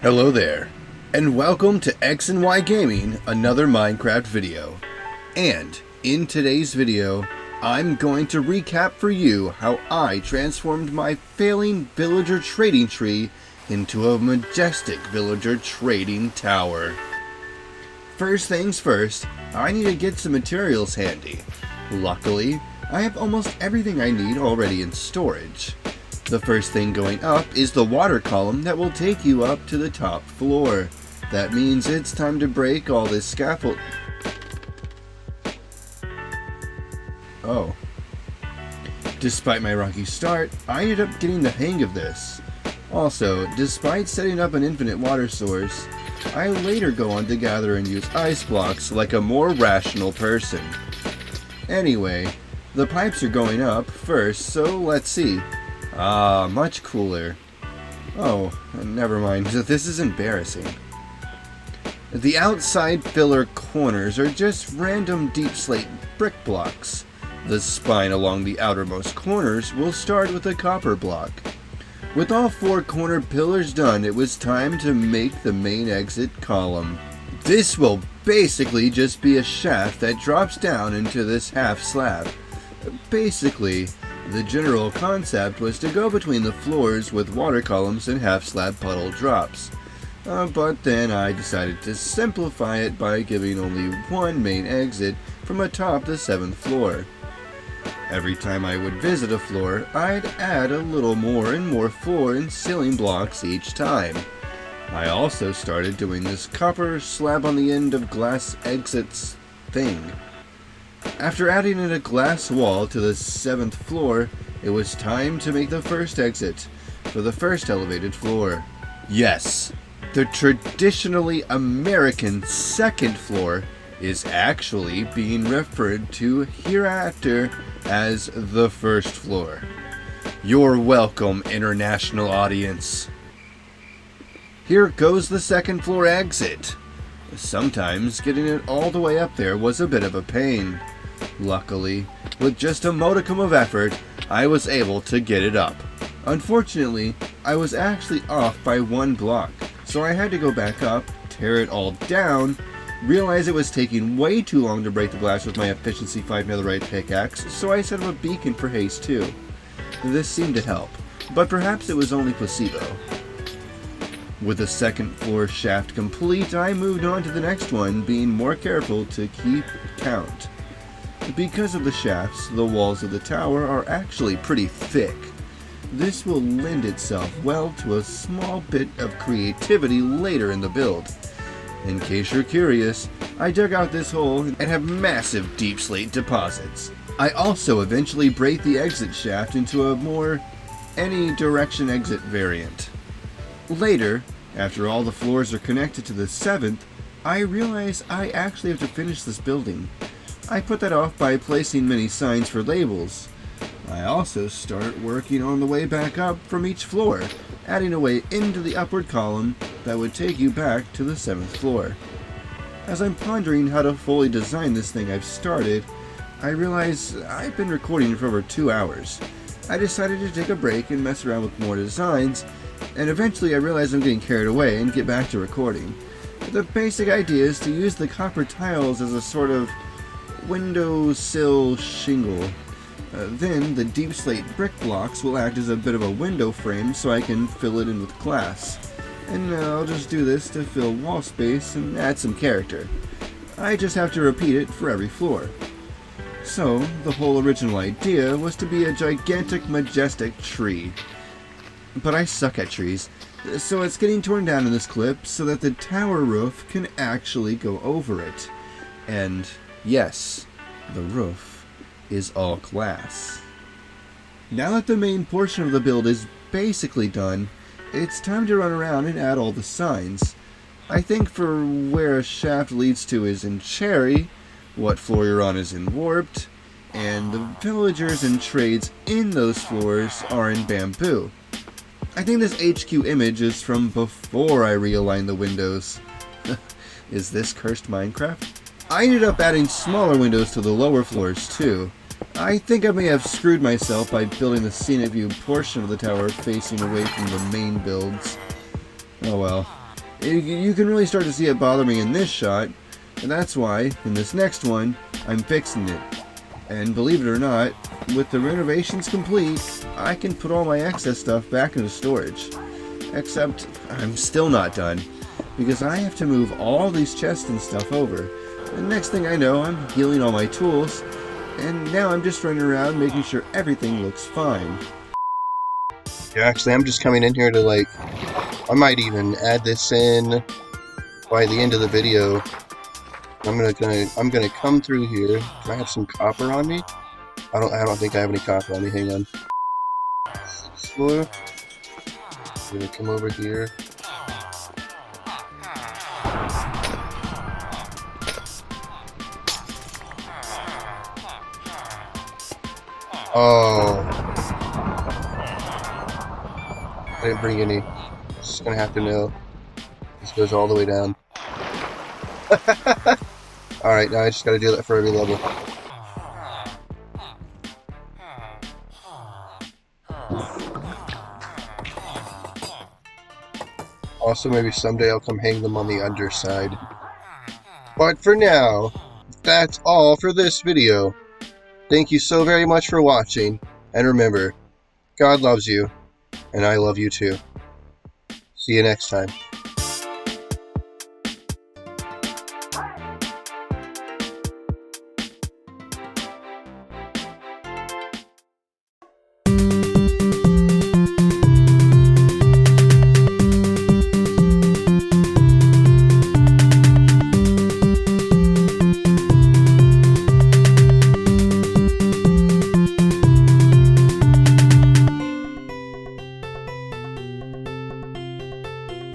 Hello there, and welcome to XY Gaming, another Minecraft video. And in today's video, I'm going to recap for you how I transformed my failing villager trading tree into a majestic villager trading tower. First things first, I need to get some materials handy. Luckily, I have almost everything I need already in storage. The first thing going up is the water column that will take you up to the top floor. That means it's time to break all this scaffold. Oh. Despite my rocky start, I ended up getting the hang of this. Also, despite setting up an infinite water source, I later go on to gather and use ice blocks like a more rational person. Anyway, the pipes are going up first, so let's see. Ah, much cooler. Oh, never mind. This is embarrassing. The outside filler corners are just random deep slate brick blocks. The spine along the outermost corners will start with a copper block. With all four corner pillars done, it was time to make the main exit column. This will basically just be a shaft that drops down into this half slab. Basically, the general concept was to go between the floors with water columns and half-slab puddle drops. But then I decided to simplify it by giving only one main exit from atop the 7th floor. Every time I would visit a floor, I'd add a little more and more floor and ceiling blocks each time. I also started doing this copper slab on the end of glass exits thing. After adding in a glass wall to the 7th floor, it was time to make the first exit for the first elevated floor. Yes, the traditionally American 2nd floor is actually being referred to hereafter as the 1st floor. You're welcome, international audience. Here goes the 2nd floor exit. Sometimes getting it all the way up there was a bit of a pain. Luckily, with just a modicum of effort, I was able to get it up. Unfortunately, I was actually off by one block, so I had to go back up, tear it all down, realize it was taking way too long to break the glass with my efficiency 5 netherite pickaxe, so I set up a beacon for haste too. This seemed to help, but perhaps it was only placebo. With the 2nd floor shaft complete, I moved on to the next one, being more careful to keep count. Because of the shafts, the walls of the tower are actually pretty thick. This will lend itself well to a small bit of creativity later in the build. In case you're curious, I dug out this hole and have massive deep slate deposits. I also eventually break the exit shaft into a more any direction exit variant. Later, after all the floors are connected to the 7th, I realize I actually have to finish this building. I put that off by placing many signs for labels. I also start working on the way back up from each floor, adding a way into the upward column that would take you back to the 7th floor. As I'm pondering how to fully design this thing I've started, I realize I've been recording for over 2 hours. I decided to take a break and mess around with more designs, and eventually I realize I'm getting carried away and get back to recording. The basic idea is to use the copper tiles as a sort of windowsill shingle. Then the deep slate brick blocks will act as a bit of a window frame so I can fill it in with glass. And I'll just do this to fill wall space and add some character. I just have to repeat it for every floor. So, the whole original idea was to be a gigantic, majestic tree. But I suck at trees, so it's getting torn down in this clip so that the tower roof can actually go over it. And yes, the roof is all glass. Now that the main portion of the build is basically done, it's time to run around and add all the signs. I think for where a shaft leads to is in cherry, what floor you're on is in warped, and the villagers and trades in those floors are in bamboo. I think this HQ image is from before I realigned the windows. Is this cursed Minecraft? I ended up adding smaller windows to the lower floors too. I think I may have screwed myself by building the scenic view portion of the tower facing away from the main builds. Oh well. You can really start to see it bother me in this shot, and that's why, in this next one, I'm fixing it. And believe it or not, with the renovations complete, I can put all my excess stuff back into storage. Except, I'm still not done, because I have to move all these chests and stuff over. And next thing I know, I'm healing all my tools, and now I'm just running around making sure everything looks fine. Yeah, actually, I'm just coming in here to, like, I might even add this in by the end of the video. I'm gonna come through here. Do I have some copper on me? I don't think I have any copper on me. Hang on. Floor. I'm gonna come over here. Oh. I didn't bring any. Just gonna have to know. This goes all the way down. Alright, now I just gotta do that for every level. Also, maybe someday I'll come hang them on the underside. But for now, that's all for this video. Thank you so very much for watching, and remember, God loves you, and I love you too. See you next time.